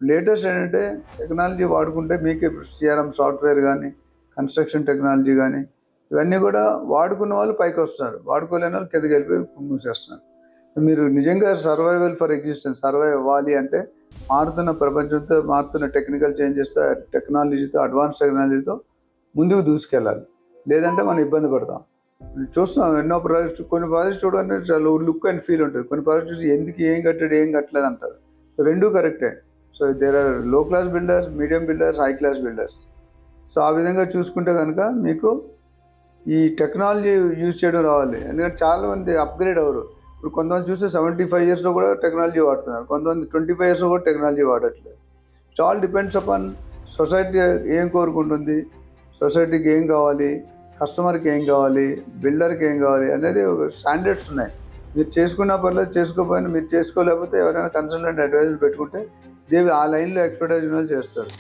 Latest ఏంటంటే technology వాడుకుంటే మీకే ఇప్పుడు సిఆర్ఎం సాఫ్ట్వేర్ కానీ, కన్స్ట్రక్షన్ టెక్నాలజీ కానీ ఇవన్నీ కూడా వాడుకున్న వాళ్ళు పైకి వస్తున్నారు, వాడుకోలేని వాళ్ళు కిందకి వెళ్ళిపోయి మూసేస్తున్నారు. మీరు నిజంగా సర్వైవల్ ఫర్ ఎగ్జిస్టెన్స్ సర్వైవ్ అవ్వాలి అంటే మారుతున్న ప్రపంచంతో, మారుతున్న టెక్నికల్ చేంజెస్తో, టెక్నాలజీతో, అడ్వాన్స్ టెక్నాలజీతో ముందుకు దూసుకెళ్ళాలి. లేదంటే మనం ఇబ్బంది పడతాం. చూస్తున్నాం ఎన్నో ప్రాజెక్ట్స్, కొన్ని ప్రాజెక్ట్స్ చూడండి చాలా లుక్ అండ్ ఫీల్ ఉంటుంది, కొన్ని ప్రాజెక్ట్స్ ఎందుకు ఏం కట్టాడు ఏం కట్టలేదు అంటారు. రెండూ కరెక్టే. సో దేర్ ఆర్ లో class builders, medium builders, high class builders. So ఆ విధంగా చూసుకుంటే కనుక మీకు ఈ టెక్నాలజీ యూజ్ చేయడం రావాలి. ఎందుకంటే చాలామంది అప్గ్రేడ్ అవ్వరు. ఇప్పుడు కొంతమంది చూస్తే 75 yearsలో కూడా టెక్నాలజీ వాడుతున్నారు, కొంతమంది 25 yearsలో కూడా టెక్నాలజీ వాడట్లేదు. It's all depends upon society ఏం కోరుకుంటుంది, సొసైటీకి ఏం కావాలి, కస్టమర్కి ఏం కావాలి, బిల్డర్కి ఏం కావాలి అనేది ఒక స్టాండర్డ్స్ ఉన్నాయి. మీరు చేసుకున్నా పర్లేదు, చేసుకోకపోయినా, మీరు చేసుకోలేకపోతే ఎవరైనా కన్సల్టెంట్ అడ్వైజర్ పెట్టుకుంటే దేవి ఆ లైన్లో ఎక్స్పర్టైజ్ ఉన్న వాళ్ళు చేస్తారు.